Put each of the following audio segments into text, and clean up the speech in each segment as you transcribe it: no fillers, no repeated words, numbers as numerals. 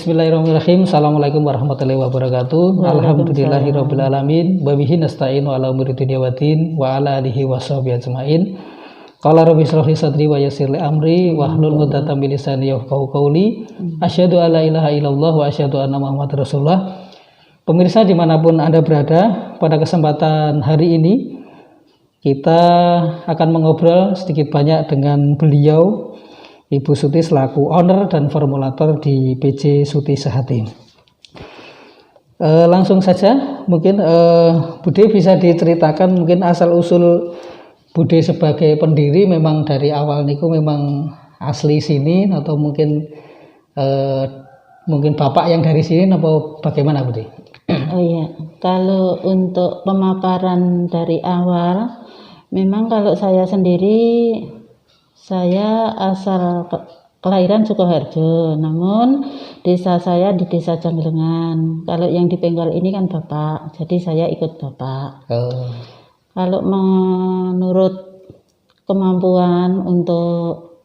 Bismillahirrahmanirrahim. Assalamualaikum warahmatullahi wabarakatuh. Alhamdulillahirabbil alamin. Wa bihi nasta'inu ala umuri dunya waddin wa ala alihi washabihi ajmain. Qala rabbi shrah li sadri wa yassir li amri wahlul 'uqdatam min lisani yafqahu qawli. Asyhadu an la ilaha illallah wa asyhadu anna Muhammadar Rasulullah. Pemirsa dimanapun Anda berada, pada kesempatan hari ini kita akan mengobrol sedikit banyak dengan beliau, Ibu Suti selaku owner dan formulator di PJ Suti Sehati. Langsung saja, mungkin Bude bisa diceritakan mungkin asal usul Bude sebagai pendiri. Memang dari awal niku memang asli sini atau mungkin bapak yang dari sini atau bagaimana, Bude? Oh iya, kalau untuk pemaparan dari awal, memang kalau saya sendiri, saya asal kelahiran Sukoharjo, namun desa saya di desa Janggelengan. Kalau yang di Penggal ini kan bapak, jadi saya ikut bapak. Kalau menurut kemampuan untuk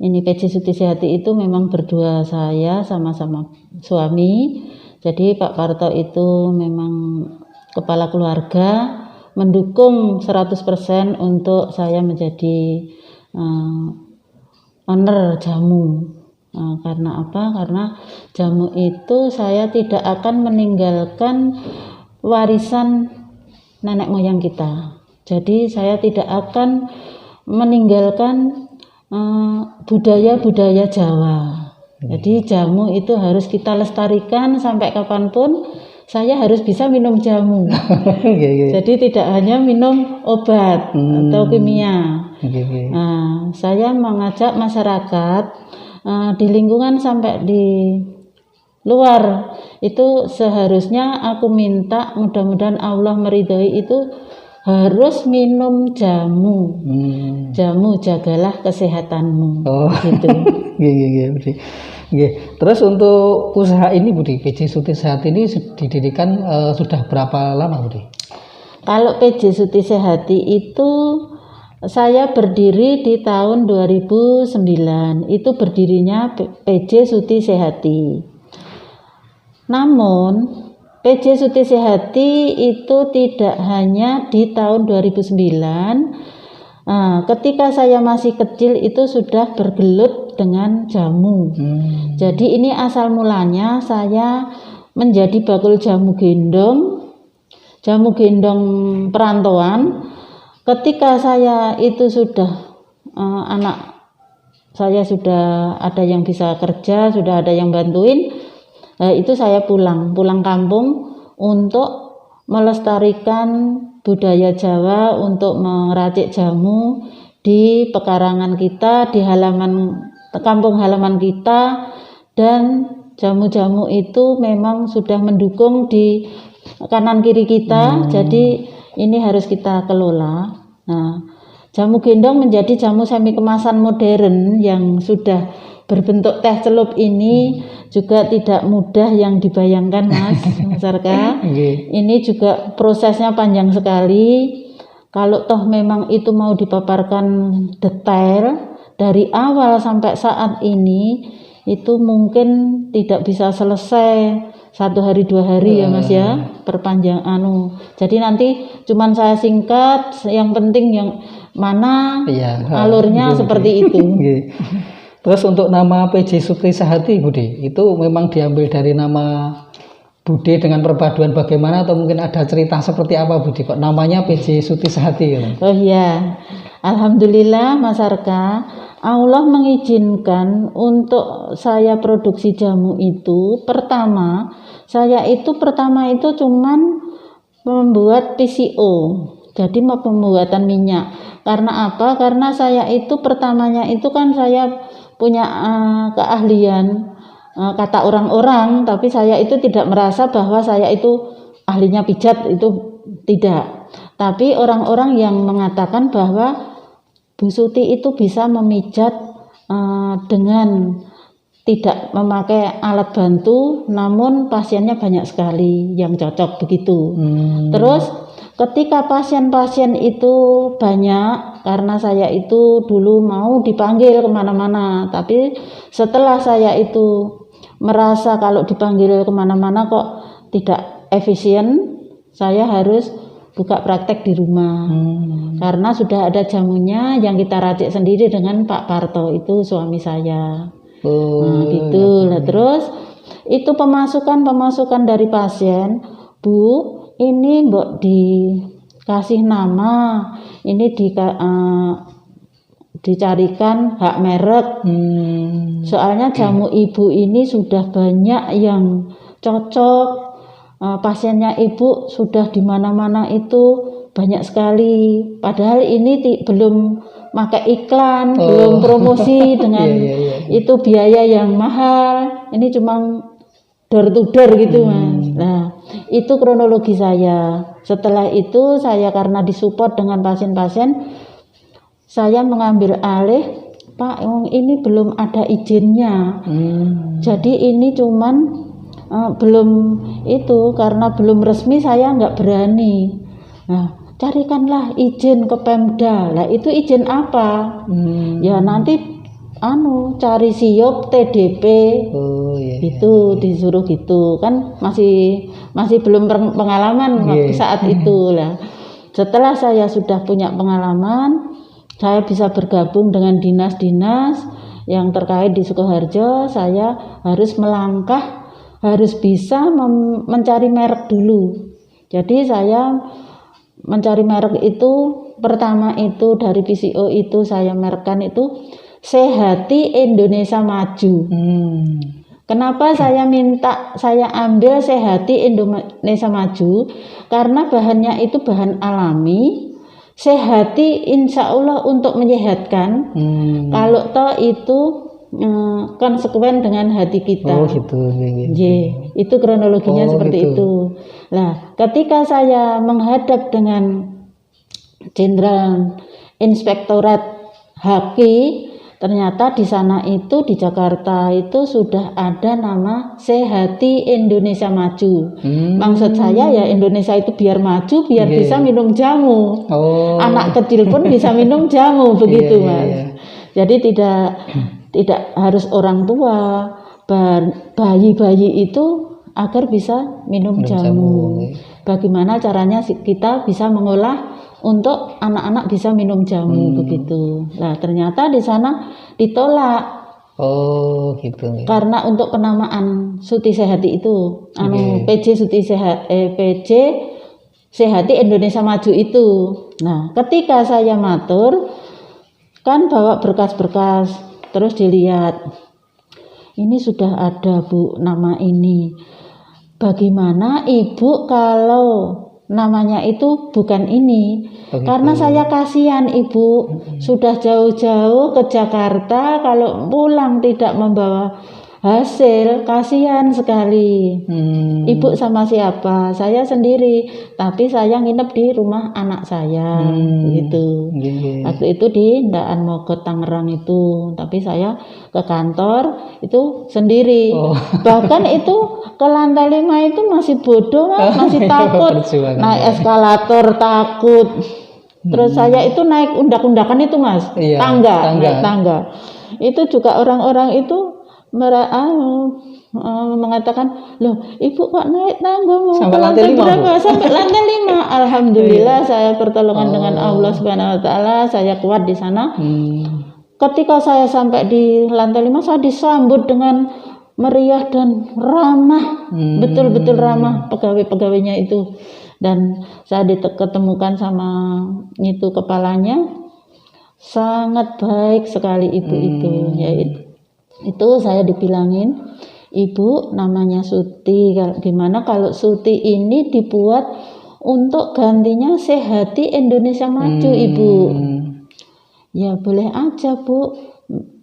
ini PJ Suti Sehati itu memang berdua, saya sama-sama suami. Jadi Pak Parto itu memang kepala keluarga, mendukung 100% untuk saya menjadi owner jamu. Karena apa? Karena jamu itu saya tidak akan meninggalkan warisan nenek moyang kita. Jadi saya tidak akan meninggalkan budaya-budaya Jawa. Jadi jamu itu harus kita lestarikan sampai kapanpun. Saya harus bisa minum jamu. Jadi tidak hanya minum obat atau kimia. Nah, saya mengajak masyarakat di lingkungan sampai di luar itu seharusnya aku minta mudah-mudahan Allah meridhoi itu harus minum jamu. Jamu jagalah kesehatanmu. Gitu. Terus untuk usaha ini, Budi, PJ Suti Sehati ini didirikan sudah berapa lama, Budi? Kalau PJ Suti Sehati itu saya berdiri di tahun 2009. Itu berdirinya PJ Suti Sehati. Namun PJ Suti Sehati itu tidak hanya di tahun 2009. Ketika saya masih kecil itu sudah bergelut dengan jamu. Jadi ini asal mulanya saya menjadi bakul jamu gendong perantauan. Ketika saya itu sudah anak saya sudah ada yang bisa kerja, sudah ada yang bantuin, itu saya pulang kampung untuk melestarikan budaya Jawa, untuk meracik jamu di pekarangan kita, di kampung halaman kita, dan jamu-jamu itu memang sudah mendukung di kanan kiri kita. Jadi ini harus kita kelola. Nah, jamu gendong menjadi jamu semi kemasan modern yang sudah berbentuk teh celup ini juga tidak mudah yang dibayangkan, Mas Arka. Ini juga prosesnya panjang sekali. Kalau toh memang itu mau dipaparkan detail dari awal sampai saat ini, itu mungkin tidak bisa selesai 1 hari 2 hari ya, Mas ya, perpanjang Jadi nanti cuman saya singkat, yang penting yang mana alurnya seperti itu. Terus untuk nama PJ Suti Sehati, Budi, itu memang diambil dari nama Bude dengan perpaduan bagaimana, atau mungkin ada cerita seperti apa, Budi, kok namanya PJ Suti Sehati? Oh iya, alhamdulillah Mas Arka, Allah mengizinkan untuk saya produksi jamu itu. Saya itu pertama cuman membuat PCO, jadi pembuatan minyak. Karena apa? Karena saya itu pertamanya itu kan saya punya keahlian, kata orang-orang, tapi saya itu tidak merasa bahwa saya itu ahlinya pijat, itu tidak. Tapi orang-orang yang mengatakan bahwa Bu Suti itu bisa memijat dengan tidak memakai alat bantu, namun pasiennya banyak sekali yang cocok begitu. Terus ketika pasien-pasien itu banyak, karena saya itu dulu mau dipanggil kemana-mana, tapi setelah saya itu merasa kalau dipanggil kemana-mana kok tidak efisien, saya harus buka praktek di rumah. Karena sudah ada jamunya yang kita racik sendiri dengan Pak Parto, itu suami saya. Nah, gitu lah. Terus itu pemasukan dari pasien, Bu, ini mbok dikasih nama, ini dicarikan hak merek. Soalnya jamu ibu ini sudah banyak yang cocok, pasiennya ibu sudah di mana-mana itu banyak sekali. Padahal ini belum pakai iklan, belum promosi dengan itu biaya yang mahal. Ini cuma door to door gitu, Mas. Nah, itu kronologi saya. Setelah itu saya karena disupport dengan pasien-pasien, saya mengambil alih, Pak, ini belum ada izinnya. Jadi ini cuman belum itu, karena belum resmi saya nggak berani. Nah, carikanlah izin ke Pemda. Lah itu izin apa? Ya nanti cari siop TDP. Itu disuruh gitu kan, masih belum pengalaman waktu saat itu lah. Setelah saya sudah punya pengalaman, saya bisa bergabung dengan dinas-dinas yang terkait di Sukoharjo. Saya harus melangkah, harus bisa mencari merek dulu. Jadi saya mencari merek itu, pertama itu dari PCO itu saya merekkan itu Sehati Indonesia Maju. Kenapa saya ambil Sehati Indonesia Maju? Karena bahannya itu bahan alami. Sehati insya Allah untuk menyehatkan. Kalau toh itu konsekuen dengan hati kita. Itu kronologinya seperti itu. Nah, ketika saya menghadap dengan Jenderal Inspektorat Haki, ternyata di sana itu di Jakarta itu sudah ada nama Sehati Indonesia Maju. Maksud saya ya Indonesia itu biar maju, biar bisa minum jamu. Anak kecil pun bisa minum jamu begitu, Mas. Jadi tidak harus orang tua, bayi-bayi itu agar bisa minum jamu. Bagaimana caranya kita bisa mengolah untuk anak-anak bisa minum jamu begitu. Nah, ternyata di sana ditolak. Gitu. Karena untuk penamaan Suti Sehati itu, PJ Sehati Indonesia Maju itu. Nah, ketika saya matur kan bawa berkas-berkas, terus dilihat. Ini sudah ada, Bu, nama ini. Bagaimana Ibu kalau namanya itu bukan ini? Karena saya kasihan Ibu sudah jauh-jauh ke Jakarta, kalau pulang tidak membawa hasil, kasihan sekali. Ibu sama siapa? Saya sendiri, tapi saya nginep di rumah anak saya gitu. Waktu itu di Ndaan Mogot Tangerang itu, tapi saya ke kantor itu sendiri. Bahkan itu ke lantai 5 itu masih bodoh, Mas, masih takut. Naik eskalator takut. Terus saya itu naik undak-undakan itu, Mas, tangga. Itu juga orang-orang itu mengatakan, loh Ibu kok naik tangga mau sampai ke lantai berapa? Sampai lantai 5. Alhamdulillah saya pertolongan dengan Allah Subhanahu Wa Taala, saya kuat di sana. Ketika saya sampai di lantai 5, saya disambut dengan meriah dan ramah, betul-betul ramah pegawai-pegawainya itu. Dan saya ketemukan sama itu kepalanya, sangat baik sekali ibu itu. Ya itu saya dibilangin, Ibu namanya Suti, gimana kalau Suti ini dibuat untuk gantinya Sehati Indonesia Maju, Ibu? Ya boleh aja, Bu,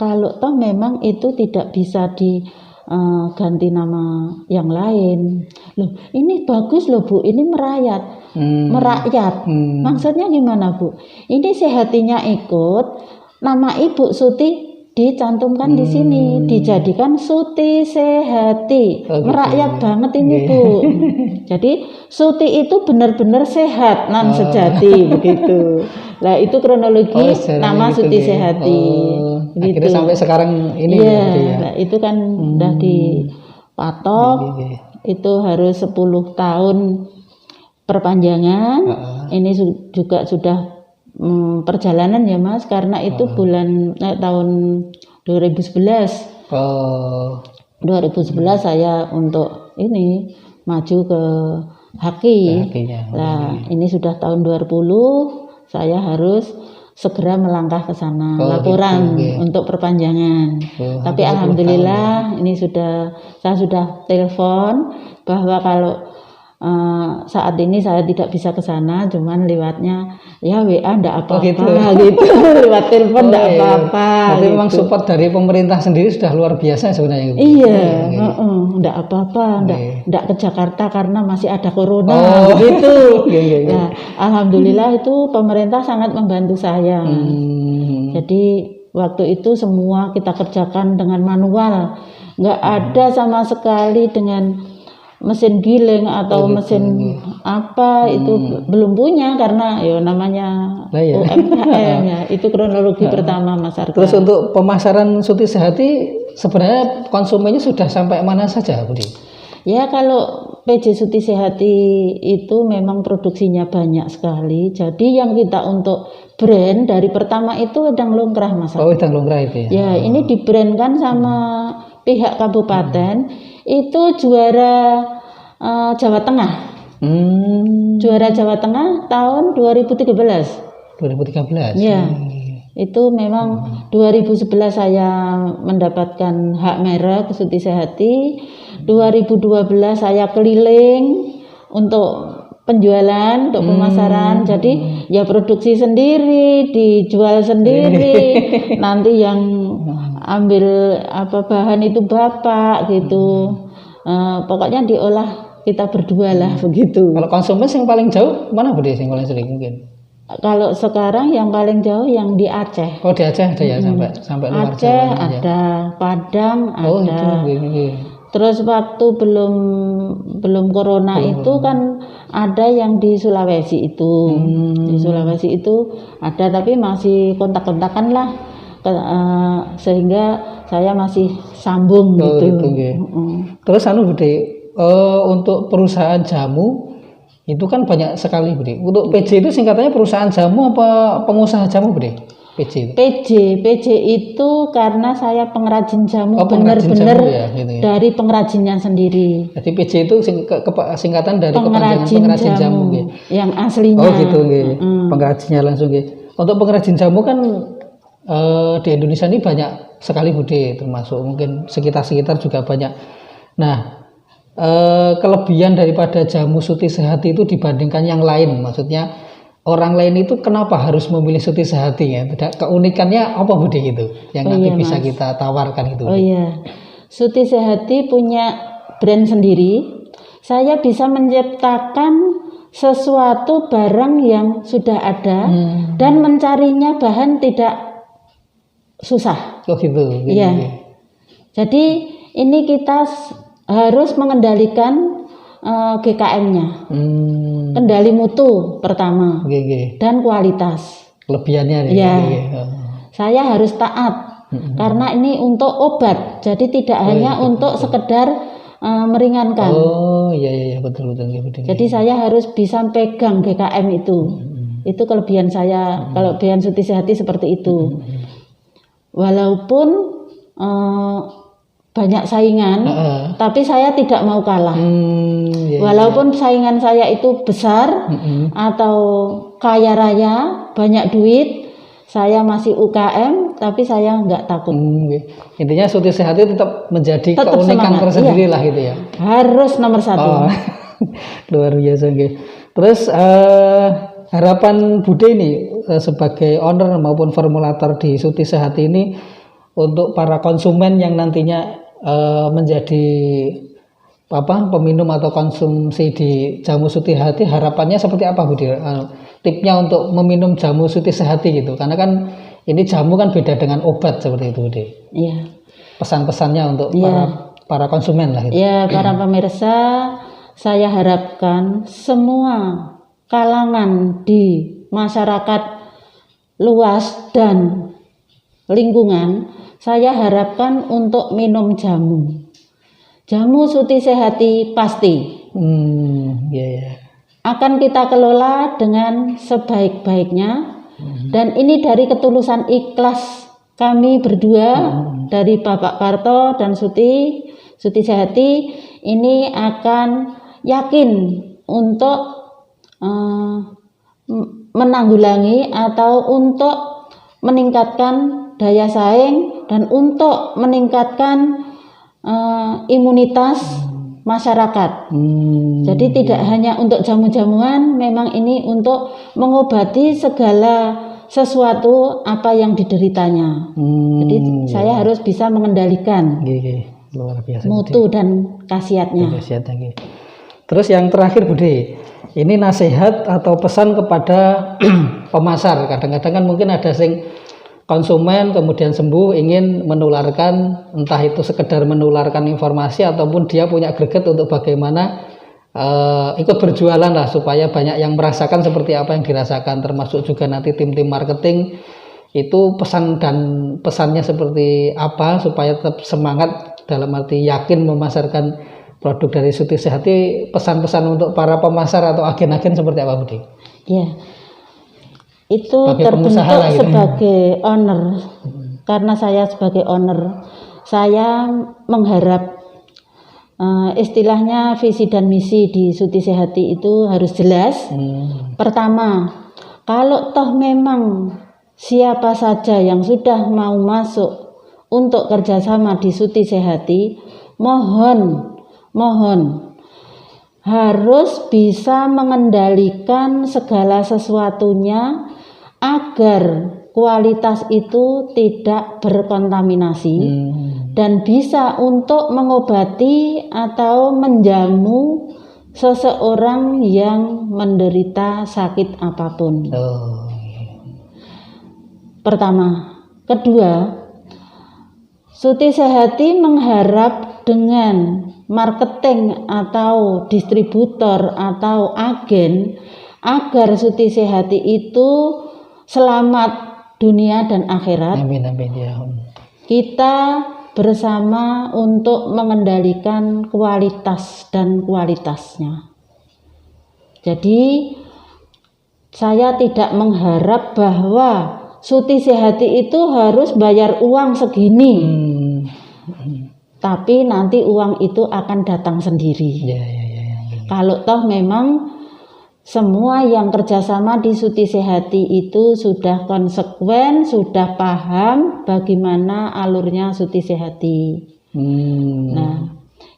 kalau toh memang itu tidak bisa diganti nama yang lain. Loh ini bagus loh, Bu, ini merakyat. Maksudnya gimana, Bu? Ini Sehatinya ikut, nama Ibu Suti dicantumkan di sini, dijadikan Suti Sehati. Merakyat banget ini, Bu. Jadi Suti itu benar-benar sehat nan sejati begitu. Nah, itu kronologi nama Suti Sehati. Akhirnya gitu. sampai sekarang ini Iya, ya, Budi, ya. nah, itu kan udah dipatok, Oke. itu harus 10 tahun perpanjangan. Ini juga sudah perjalanan ya Mas, karena itu tahun 2011. Oh, 2011 saya untuk ini maju ke Haki. akhirnya. Nah, ini sudah tahun 2020, saya harus segera melangkah ke sana, laporan untuk perpanjangan. Tapi alhamdulillah ini saya sudah telepon bahwa kalau saat ini saya tidak bisa ke sana, cuman lewatnya ya WA enggak apa-apa gitu. Lewat telepon enggak apa-apa. Tapi gitu. memang support dari pemerintah sendiri sudah luar biasa sebenarnya. Iya, enggak apa-apa, enggak ke Jakarta karena masih ada corona gitu. Nah, alhamdulillah itu pemerintah sangat membantu saya. Jadi waktu itu semua kita kerjakan dengan manual, enggak ada sama sekali dengan mesin giling atau mesin apa itu belum punya karena ya namanya UMKM ya. Itu kronologi pertama Mas Arga. Terus untuk pemasaran Suti Sehati sebenarnya konsumennya sudah sampai mana saja, Budi? Ya kalau PJ Suti Sehati itu memang produksinya banyak sekali. Jadi yang kita untuk brand dari pertama itu Wedang Longkrah Mas Arga. Oh, Wedang Longkrah itu ya. Ya, ini dibrandkan sama pihak kabupaten. Itu juara Jawa Tengah. Juara Jawa Tengah tahun 2013. 2013. Ya. Itu memang 2011 saya mendapatkan hak merek Suti Sehati. 2012 saya keliling untuk penjualan, untuk pemasaran. Jadi ya produksi sendiri, dijual sendiri. Nanti yang ambil apa bahan itu bapak gitu. Pokoknya diolah kita berdua lah begitu. Kalau konsumen yang paling jauh mana Budi yang paling sering mungkin? Kalau sekarang yang paling jauh yang di Aceh. Oh, di Aceh ada ya sampai luar Aceh Jawa ada, Padang ada. Oh, itu. Terus waktu belum corona itu kan ada yang di Sulawesi itu. Di Sulawesi itu ada tapi masih kontak-kontakan lah. Sehingga saya masih sambung gitu. Terus Budi, untuk perusahaan jamu itu kan banyak sekali Budi. Untuk PJ itu singkatannya perusahaan jamu apa pengusaha jamu Budi? PJ itu. PJ itu karena saya pengrajin jamu benar-benar ya, gitu ya. Dari pengrajinnya sendiri. Jadi PJ itu singkatan dari kepanjangan pengrajin jamu ya. Yang aslinya. Oh gitu nggih. Pengrajinnya langsung nggih. Untuk pengrajin jamu kan di Indonesia ini banyak sekali Budi, termasuk mungkin sekitar juga banyak. Nah, kelebihan daripada jamu Suti Sehati itu dibandingkan yang lain, maksudnya orang lain itu kenapa harus memilih Suti Sehati ya? Keunikannya apa Budi gitu yang nanti bisa kita tawarkan itu? Oh iya, Suti Sehati punya brand sendiri. Saya bisa menciptakan sesuatu barang yang sudah ada dan mencarinya bahan tidak susah. Oh gitu. Iya. Jadi ini kita harus mengendalikan GKM-nya. Kendali mutu pertama. Dan kualitas. Kelebihannya ya. Saya harus taat karena ini untuk obat. Jadi tidak hanya untuk sekedar meringankan. Oh iya betul. Jadi saya harus bisa pegang GKM itu. Itu kelebihan saya. Kelebihan Suti Sehati seperti itu. Walaupun banyak saingan, tapi saya tidak mau kalah. Walaupun saingan saya itu besar atau kaya raya, banyak duit, saya masih UKM, tapi saya nggak takut. Intinya Suti Sehati tetap menjadi keunikan tersendiri lah gitu ya. Harus nomor 1. Luar biasa nggih. Terus harapan Bude ini sebagai owner maupun formulator di Suti Sehati ini untuk para konsumen yang nantinya menjadi peminum atau konsumsi di jamu Suti Sehati, harapannya seperti apa Bude? Tipnya untuk meminum jamu Suti Sehati gitu, karena kan ini jamu kan beda dengan obat seperti itu Bude. Iya. Pesan-pesannya untuk para konsumen lah gitu. Ya, para pemirsa, saya harapkan semua kalangan di masyarakat luas dan lingkungan, saya harapkan untuk minum jamu. Jamu Suti Sehati pasti akan kita kelola dengan sebaik-baiknya. Dan ini dari ketulusan ikhlas kami berdua, dari Bapak Karto dan Suti Sehati, ini akan yakin untuk menanggulangi atau untuk meningkatkan daya saing dan untuk meningkatkan imunitas masyarakat. Jadi tidak hanya untuk jamu-jamuan, memang ini untuk mengobati segala sesuatu apa yang dideritanya. Jadi saya harus bisa mengendalikan luar biasa, mutu dan khasiatnya. Terus yang terakhir Bude, ini nasihat atau pesan kepada pemasar. Kadang-kadang kan mungkin ada sing konsumen kemudian sembuh ingin menularkan, entah itu sekedar menularkan informasi ataupun dia punya greget untuk bagaimana ikut berjualan lah supaya banyak yang merasakan seperti apa yang dirasakan, termasuk juga nanti tim-tim marketing itu pesannya seperti apa supaya tetap semangat dalam arti yakin memasarkan produk dari Suti Sehati. Pesan-pesan untuk para pemasar atau agen-agen seperti apa Budi? Ya, itu sebagai terbentuk gitu. Sebagai owner. Karena saya sebagai owner, saya mengharap istilahnya visi dan misi di Suti Sehati itu harus jelas. Pertama, kalau toh memang siapa saja yang sudah mau masuk untuk kerjasama di Suti Sehati, mohon harus bisa mengendalikan segala sesuatunya agar kualitas itu tidak berkontaminasi dan bisa untuk mengobati atau menjamu seseorang yang menderita sakit apapun. Pertama. Kedua, Suti Sehati mengharap dengan marketing atau distributor atau agen agar Suti Sehati itu selamat dunia dan akhirat. Amin ya. Kita bersama untuk mengendalikan kualitas dan kualitasnya. Jadi saya tidak mengharap bahwa Suti Sehati itu harus bayar uang segini. Tapi nanti uang itu akan datang sendiri. Kalau toh memang semua yang kerjasama di Suti Sehati itu sudah konsekuen, sudah paham bagaimana alurnya Suti Sehati. Nah,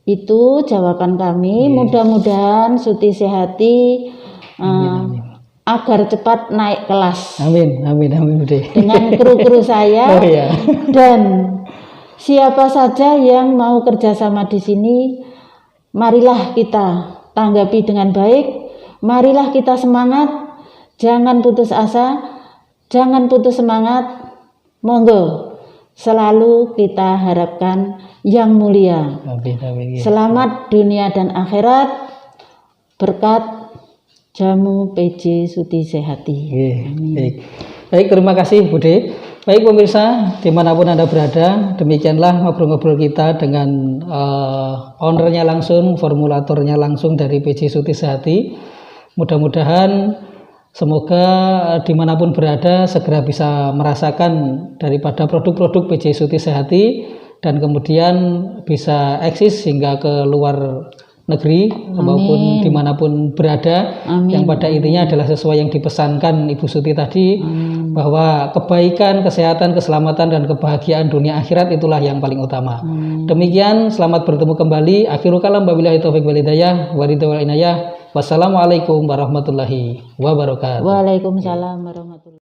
itu jawaban kami. Mudah-mudahan Suti Sehati agar cepat naik kelas. Amin Bude. Dengan kru-kru saya. Dan siapa saja yang mau kerjasama di sini, marilah kita tanggapi dengan baik. Marilah kita semangat, jangan putus asa, jangan putus semangat. Monggo, selalu kita harapkan yang mulia. Selamat dunia dan akhirat berkat jamu PJ Suti Sehati. Baik, terima kasih Bude. Baik pemirsa, dimanapun Anda berada, demikianlah ngobrol-ngobrol kita dengan ownernya langsung, formulatornya langsung dari PJ Suti Sehati. Mudah-mudahan semoga dimanapun berada segera bisa merasakan daripada produk-produk PJ Suti Sehati dan kemudian bisa eksis hingga ke luar negeri maupun dimanapun berada. Yang pada intinya adalah sesuai yang dipesankan Ibu Suti tadi, bahwa kebaikan, kesehatan, keselamatan dan kebahagiaan dunia akhirat itulah yang paling utama. Demikian, selamat bertemu kembali. Akhirul kalam, wabillahi taufiq wal hidayah, wa ridha wal inayah. Wassalamualaikum warahmatullahi wabarakatuh. Waalaikumsalam warahmatullahi wabarakatuh.